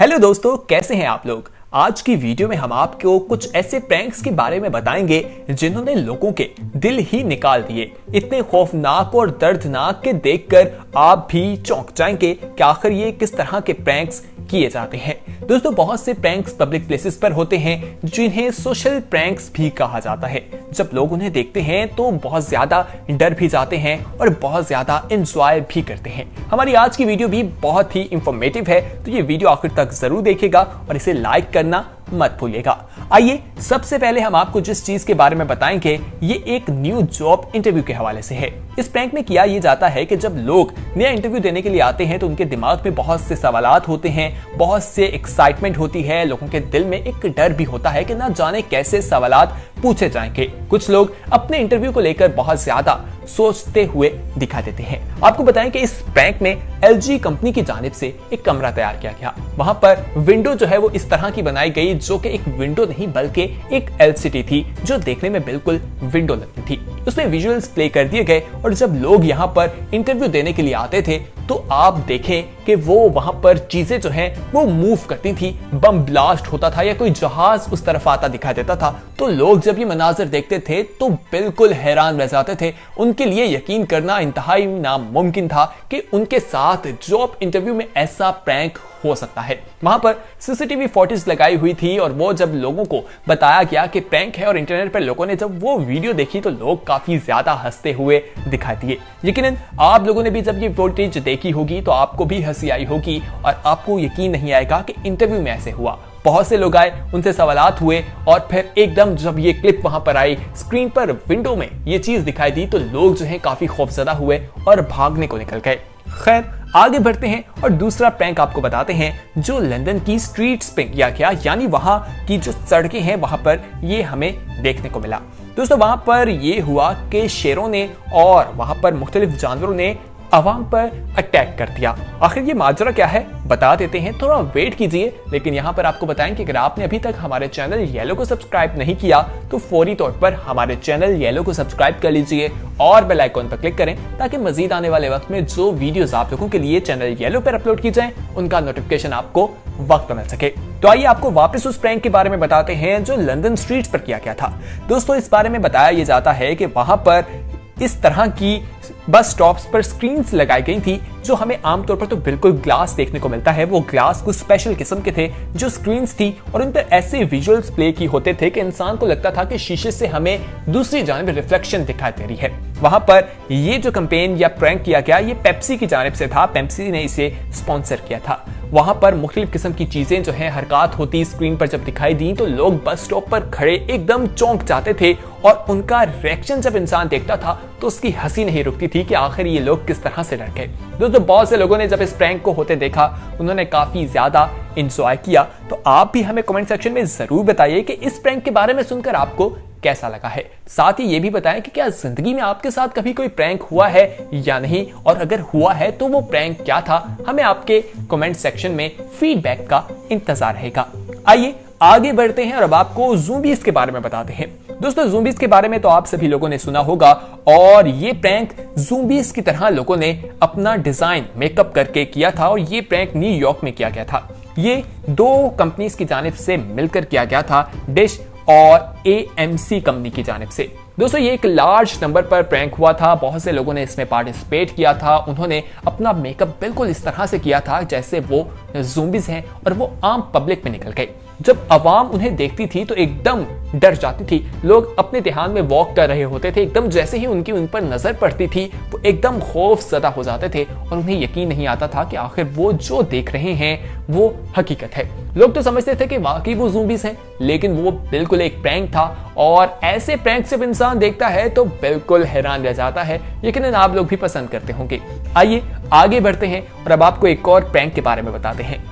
Hello दोस्तों, कैसे हैं आप लोग। आज की वीडियो में हम आपको कुछ ऐसे प्रैंक्स के बारे में बताएंगे जिन्होंने लोगों के दिल ही निकाल दिए। इतने खौफनाक और दर्दनाक के देखकर आप भी चौंक जाएंगे कि आखिर ये किस तरह के प्रैंक्स किए जाते हैं। दोस्तों, बहुत से प्रैंक्स पब्लिक प्लेसेस पर होते हैं जिन्हें सोशल प्रैंक्स भी कहा जाता है। जब लोग उन्हें देखते हैं तो बहुत ज्यादा डर भी जाते हैं और बहुत ज्यादा एंजॉय भी करते हैं। हमारी आज की वीडियो भी बहुत ही इंफॉर्मेटिव है, तो ये वीडियो आखिर तक जरूर देखिएगा और इसे लाइक करना मत भूलिएगा। आइए, सबसे पहले हम आपको जिस चीज के बारे में बताएंगे ये एक न्यू जॉब इंटरव्यू के हवाले से है। इस प्रैंक में किया ये जाता है कि जब लोग नया इंटरव्यू देने के लिए आते हैं तो उनके दिमाग में बहुत से सवालात होते हैं, बहुत से एक्साइटमेंट होती है, लोगों के दिल में एक डर भी होता है कि ना जाने कैसे सवालात पूछे जाएंगे। कुछ लोग अपने इंटरव्यू को लेकर बहुत ज्यादा सोचते हुए दिखा देते हैं। आपको बताएं कि इस प्रैंक में LG कंपनी की जानिब से एक कमरा तैयार किया गया। वहां पर विंडो जो है वो इस तरह की बनाई गई जो कि एक विंडो नहीं बल्कि एक LCD थी जो देखने में बिल्कुल विंडो लगती थी। उसमें विजुअल्स प्ले कर दिए गए और जब लोग यहाँ पर इंटरव्यू देने के लिए आते थे तो आप देखें कि वो वहां पर चीजें जो हैं वो मूव करती थी, बम ब्लास्ट होता था या कोई जहाज उस तरफ आता दिखाई देता था। तो लोग जब ये मनाजर देखते थे तो बिल्कुल हैरान रह जाते थे। उनके लिए यकीन करना इंतहाई नामुमकिन था कि उनके साथ जॉब इंटरव्यू में ऐसा प्रैंक हो सकता है। वहां पर CCTV फुटेज लगाई हुई थी और वो जब लोगों को बताया गया कि प्रैंक है और इंटरनेट पर लोगों ने जब वो वीडियो देखी तो लोग काफी ज्यादा हंसते हुए दिखाई दिए। यकीनन आप लोगों ने भी जब ये फुटेज देखी होगी तो आपको भी हंसी आई होगी और आपको यकीन नहीं आएगा कि इंटरव्यू में ऐसे हुआ। बहुत से लोग आए, उनसे सवालात हुए और फिर एकदम जब ये क्लिप वहां पर आई, स्क्रीन पर विंडो में ये चीज दिखाई दी तो लोग जो है काफी खौफजदा हुए और भागने को निकल गए। खैर, आगे बढ़ते हैं और दूसरा प्रैंक आपको बताते हैं जो लंदन की स्ट्रीट्स पे किया गया, यानी वहां की जो सड़कें हैं वहां पर ये हमें देखने को मिला। दोस्तों, वहां पर ये हुआ कि शेरों ने और वहां पर मुख्तलिफ जानवरों ने आवाम पर अटैक कर दिया। आखिर ये माजरा क्या है बता देते हैं, थोड़ा वेट कीजिए। लेकिन यहाँ पर आपको बताएं कि अगर आपने अभी तक हमारे चैनल येलो को सब्सक्राइब नहीं किया तो फौरी तौर पर हमारे चैनल येलो को सब्सक्राइब कर लीजिए और बेल आइकॉन पर क्लिक करें ताकि मजीद आने वाले वक्त में जो वीडियोस आप लोगों के लिए चैनल येलो पर अपलोड की जाए उनका नोटिफिकेशन आपको वक्त पर मिल सके। तो आइए आपको वापस उस प्रैंक के बारे में बताते हैं जो लंदन स्ट्रीट्स पर किया गया था। दोस्तों, इस बारे में बताया यह जाता है कि वहां पर इस तरह की बस स्टॉप्स पर स्क्रीन्स लगाई गई थी जो हमें आमतौर पर तो बिल्कुल ग्लास देखने को मिलता है। वो ग्लास कुछ स्पेशल किस्म के थे जो स्क्रीन्स थी और उन पर ऐसे विजुअल्स प्ले की होते थे कि इंसान को लगता था कि शीशे से हमें दूसरी जानिब रिफ्लेक्शन दिखाई दे रही है। वहां पर ये जो कैंपेन या प्रैंक किया गया ये पेप्सी की जानिब से था। पेप्सी ने इसे स्पॉन्सर किया था। वहां पर मुख्तलिफ किस्म की चीजें जो है हरकत होती स्क्रीन पर जब दिखाई दी तो लोग बस स्टॉप पर खड़े एकदम चौंक जाते थे और उनका रिएक्शन जब इंसान देखता था तो उसकी हंसी नहीं रुकती थी कि आखिर ये लोग किस तरह से डर गए। दोस्तों, बहुत से लोगों ने जब इस प्रैंक को होते देखा उन्होंने काफी ज्यादा एंजॉय किया। तो आप भी हमें कमेंट सेक्शन में जरूर बताइए कि इस प्रैंक के बारे में सुनकर आपको कैसा लगा है। साथ ही ये भी बताएं कि क्या जिंदगी में आपके साथ कभी कोई प्रैंक हुआ है या नहीं, और अगर हुआ है तो वो प्रैंक क्या था। हमें आपके कमेंट सेक्शन में फीडबैक का इंतजार रहेगा। आइए आगे बढ़ते हैं और अब आपको ज़ॉम्बीज़ के बारे में बताते हैं। दोस्तों, ज़ॉम्बीज़ के बारे में तो आप सभी लोगों ने सुना होगा और ये प्रैंक ज़ॉम्बीज़ की तरह लोगों ने अपना डिजाइन मेकअप करके किया था और ये प्रैंक न्यूयॉर्क में किया गया था। ये दो कंपनीज की जानिब से मिलकर किया गया था, डिश और AMC कंपनी की जानिब से। दोस्तों, ये एक लार्ज नंबर पर प्रैंक हुआ था। बहुत से लोगों ने इसमें पार्टिसिपेट किया था। उन्होंने अपना मेकअप बिल्कुल इस तरह से किया था जैसे वो ज़ॉम्बीज़ हैं और वो आम पब्लिक में निकल गए। जब आवाम उन्हें देखती थी तो एकदम डर जाती थी। लोग अपने ध्यान में वॉक कर रहे होते थे, एकदम जैसे ही उनकी उन पर नजर पड़ती थी वो एकदम खौफजदा हो जाते थे और उन्हें यकीन नहीं आता था कि आखिर वो जो देख रहे हैं वो हकीकत है। लोग तो समझते थे कि वाकई वो ज़ॉम्बीज़ हैं, लेकिन वो बिल्कुल एक प्रैंक था और ऐसे प्रैंक जब इंसान देखता है तो बिल्कुल हैरान रह जाता है। यकीनन आप लोग भी पसंद करते होंगे। आइए आगे बढ़ते हैं और अब आपको एक और प्रैंक के बारे में बताते हैं।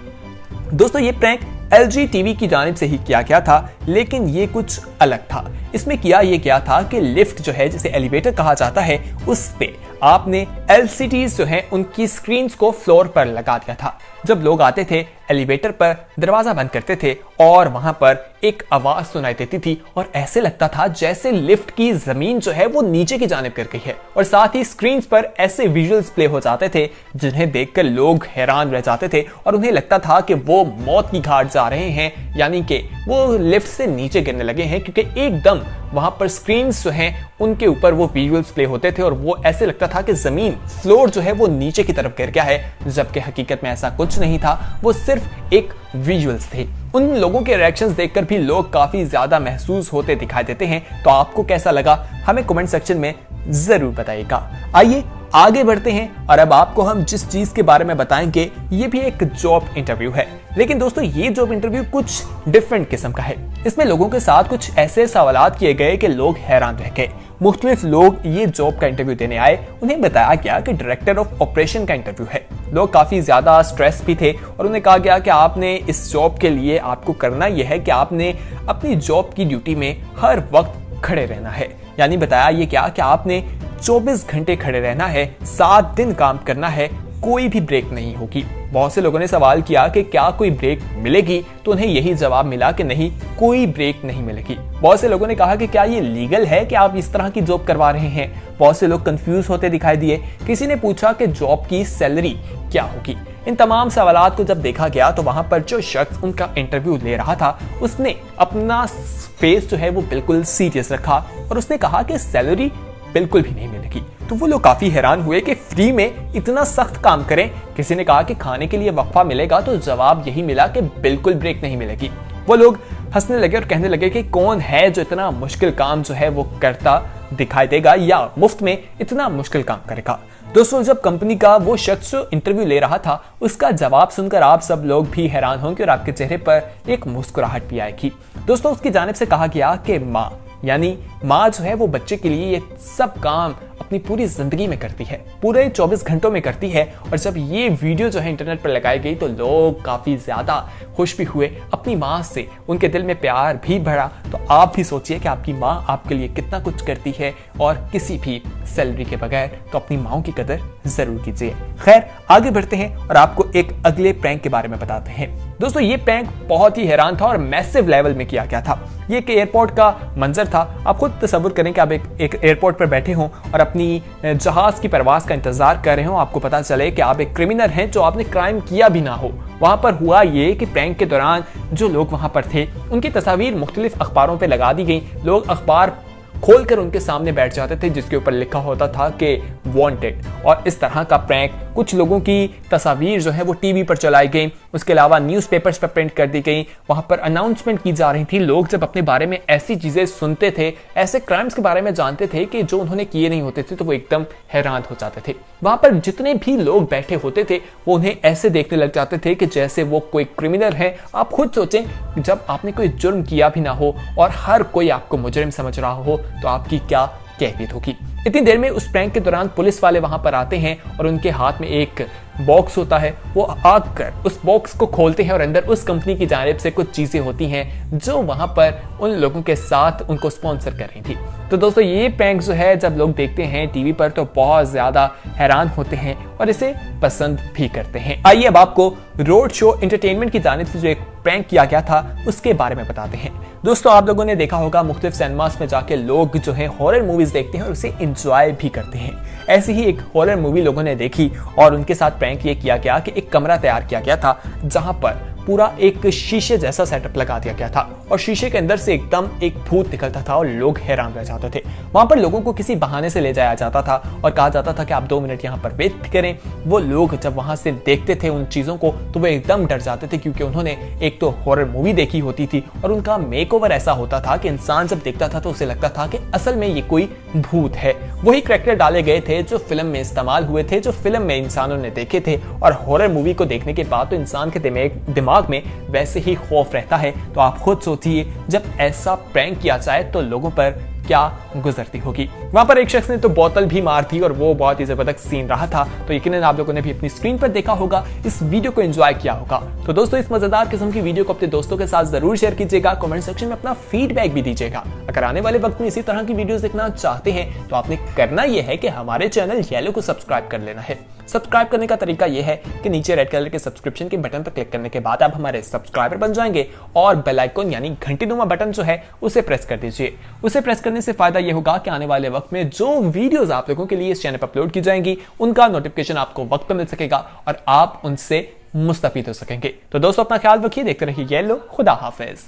दोस्तों, ये प्रैंक LG TV की जानिब से ही किया गया था। लेकिन ये कुछ अलग था। इसमें किया ये क्या था कि लिफ्ट जो है, जिसे एलिवेटर कहा जाता है, उस पे आपने LCDs जो है उनकी स्क्रीन्स को फ्लोर पर लगा दिया था। जब लोग आते थे एलिवेटर पर, दरवाजा बंद करते थे और वहां पर एक आवाज सुनाई देती थी और ऐसे लगता था जैसे लिफ्ट की जमीन जो है वो नीचे की जानिब कर गई है। और साथ ही स्क्रीन्स पर ऐसे विजुअल्स प्ले हो जाते थे जिन्हें देखकर लोग हैरान रह जाते थे और उन्हें लगता था कि वो मौत की घाट जा रहे हैं, यानी कि वो लिफ्ट से नीचे गिरने लगे हैं, क्योंकि एकदम वहां पर स्क्रीन्स जो हैं उनके ऊपर वो विजुअल्स प्ले होते थे और वो ऐसे लगता था कि जमीन, फ्लोर जो है वो नीचे की तरफ गिर गया है, जबकि हकीकत में ऐसा कुछ नहीं था। वो सिर्फ एक विजुअल्स थे। उन लोगों के रिएक्शंस देखकर भी लोग काफी ज्यादा महसूस होते दिखाई देते हैं। तो आपको कैसा लगा हमें कमेंट सेक्शन में जरूर बताइएगा। आइए आगे बढ़ते हैं और अब आपको हम जिस चीज के बारे में बताएंगे ये भी एक जॉब इंटरव्यू है। लेकिन दोस्तों ये जॉब इंटरव्यू कुछ डिफरेंट किस्म का है। इसमें लोगों के साथ कुछ ऐसे सवालात किए गए कि लोग हैरान रह गए। मुख्तलिफ लोग ये जॉब का इंटरव्यू देने आए। उन्हें बताया गया कि डायरेक्टर ऑफ ऑपरेशन का इंटरव्यू है। लोग काफी ज्यादा स्ट्रेस भी थे और उन्हें कहा गया कि आपने इस जॉब के लिए आपको करना यह है कि आपने अपनी जॉब की ड्यूटी में हर वक्त खड़े रहना है। यानी बताया ये क्या कि आपने 24 घंटे खड़े रहना है, 7 दिन काम करना है, कोई भी ब्रेक नहीं होगी। बहुत से लोगों ने सवाल किया कि क्या कोई ब्रेक मिलेगी, तो उन्हें यही जवाब मिला कि नहीं, कोई ब्रेक नहीं मिलेगी। बहुत से लोगों ने कहा कि क्या ये लीगल है कि आप इस तरह की जॉब करवा रहे हैं। बहुत से लोग कंफ्यूज होते दिखाई दिए। किसी ने पूछा कि जॉब की सैलरी क्या होगी। इन तमाम सवालात को जब देखा गया तो वहां पर जो शख्स उनका इंटरव्यू ले रहा था उसने अपना फेस जो है वो बिल्कुल सीरियस रखा और उसने कहा कि सैलरी बिल्कुल भी नहीं मिलेगी। तो वो लोग काफी हैरान हुए कि फ्री में इतना सख्त काम करें। किसी ने कहा कि खाने के लिए वक्फा मिलेगा, तो जवाब यही मिला कि बिल्कुल ब्रेक नहीं मिलेगी। वो लोग हंसने लगे और कहने लगे कि कौन है जो इतना मुश्किल काम जो है वो करता दिखाई देगा या मुफ्त में इतना मुश्किल काम करेगा। दोस्तों जब कंपनी का वो शख्स जो इंटरव्यू ले रहा था उसका जवाब सुनकर आप सब लोग भी हैरान होंगे और आपके चेहरे पर एक मुस्कुराहट भी आएगी। दोस्तों उसकी जानिब से कहा गया कि माँ, यानी माँ जो है वो बच्चे के लिए ये सब काम अपनी पूरी जिंदगी में करती है, पूरे 24 घंटों में करती है। और जब ये वीडियो जो है इंटरनेट पर लगाई गई तो लोग काफी ज्यादा खुश भी हुए, अपनी माँ से उनके दिल में प्यार भी बढ़ा। तो आप भी सोचिए कि आपकी माँ आपके लिए कितना कुछ करती है और किसी भी सैलरी के बगैर। तो अपनी माँ की कदर जरूर कीजिए। खैर आगे बढ़ते हैं और आपको एक अगले प्रैंक के बारे में बताते हैं। दोस्तों ये प्रैंक बहुत ही हैरान था और मैसिव लेवल में किया गया था। ये एक एयरपोर्ट का मंजर था। आप खुद तसव्वुर करें कि आप एक एयरपोर्ट पर बैठे हों और अपनी जहाज की परवाज का इंतजार कर रहे हो। आपको पता चले कि आप एक क्रिमिनल हैं जो आपने क्राइम किया भी ना हो। वहां पर हुआ ये कि प्रैंक के दौरान जो लोग वहां पर थे उनकी तस्वीर मुख्तलिफ अखबारों पर लगा दी गई। लोग अखबार खोलकर उनके सामने बैठ जाते थे जिसके ऊपर लिखा होता था कि वांटेड। और इस तरह का प्रैंक कुछ लोगों की तस्वीर जो है वो टीवी पर चलाई गई, उसके अलावा न्यूज़पेपर्स पर प्रिंट कर दी गई। वहां पर अनाउंसमेंट की जा रही थी। लोग जब अपने बारे में ऐसी चीजें सुनते थे, ऐसे क्राइम्स के बारे में जानते थे कि जो उन्होंने किए नहीं होते थे, तो वो एकदम हैरान हो जाते थे। वहां पर जितने भी लोग बैठे होते थे वो उन्हें ऐसे देखने लग जाते थे कि जैसे वो कोई क्रिमिनल है। आप खुद सोचें, जब आपने कोई जुर्म किया भी ना हो और हर कोई आपको मुजरिम समझ रहा हो तो आपकी क्या कैफियत होगी। इतनी देर में उस प्रैंक के दौरान पुलिस वाले वहां पर आते हैं और उनके हाथ में एक बॉक्स होता है। वो आकर उस बॉक्स को खोलते हैं और अंदर उस कंपनी की जानिब से कुछ चीजें होती हैं जो वहां पर उन लोगों के साथ उनको स्पॉन्सर कर रही थी। तो दोस्तों ये प्रैंक जो है जब लोग देखते हैं टीवी पर तो बहुत ज्यादा हैरान होते हैं और इसे पसंद भी करते हैं। आइए अब आपको रोड शो एंटरटेनमेंट की जानिब से जो एक प्रैंक किया गया था उसके बारे में बताते हैं। दोस्तों आप लोगों ने देखा होगा मुख्तलिफ सिनेमास में जाके लोग जो है हॉरर मूवीज देखते हैं और उसे एंजॉय भी करते हैं। ऐसी ही एक हॉरर मूवी लोगों ने देखी और उनके साथ प्रैंक ये किया गया कि एक कमरा तैयार किया गया था जहां पर पूरा एक शीशे जैसा सेटअप लगा दिया गया था और शीशे के अंदर से एकदम एक भूत निकलता था और लोग हैरान रह जाते थे। वहां पर लोगों को किसी बहाने से ले जाया जाता था और कहा जाता था कि आप 2 मिनट यहाँ पर वेट करें। वो लोग जब वहां से देखते थे उन चीजों को तो वो एकदम डर जाते थे, क्योंकि उन्होंने एक तो हॉरर मूवी देखी होती थी और उनका मेकओवर ऐसा होता था कि इंसान जब देखता था तो उसे लगता था कि असल में ये कोई भूत है। वही करैक्टर डाले गए थे जो फिल्म में इस्तेमाल हुए थे, जो फिल्म में इंसानों ने देखे थे। और हॉरर मूवी को देखने के बाद तो इंसान के दिमाग में वैसे ही खौफ रहता है। तो आप खुद सोचिए जब ऐसा प्रैंक किया जाए तो लोगों पर क्या गुजरती होगी। वहां पर एक शख्स ने तो बोतल भी मार दी और वो बहुत ही जबरदस्त सीन रहा था। तो यकीनन आप लोगों ने भी अपनी स्क्रीन पर देखा होगा, इस वीडियो को एंजॉय किया होगा। तो दोस्तों इस मजेदार किस्म की वीडियो को अपने दोस्तों के साथ जरूर शेयर कीजिएगा, कमेंट सेक्शन में अपना फीडबैक भी दीजिएगा। अगर आने वाले वक्त में इसी तरह की वीडियोस देखना चाहते हैं तो आपने करना यह है कि हमारे चैनल येलो को सब्सक्राइब कर लेना है। सब्सक्राइब करने का तरीका यह है कि नीचे रेड कलर के सब्सक्रिप्शन के बटन पर क्लिक करने के बाद आप हमारे सब्सक्राइबर बन जाएंगे और बेल आइकन यानी घंटीनुमा बटन जो है उसे प्रेस कर दीजिए। उसे प्रेस करने से फायदा यह होगा कि आने वाले वक्त में जो वीडियोस आप लोगों के लिए इस चैनल पर अपलोड की जाएंगी उनका नोटिफिकेशन आपको वक्त पर मिल सकेगा और आप उनसे मुस्तफीद हो सकेंगे। तो दोस्तों अपना ख्याल रखिए, देखते रहिए येलो। खुदा हाफिज।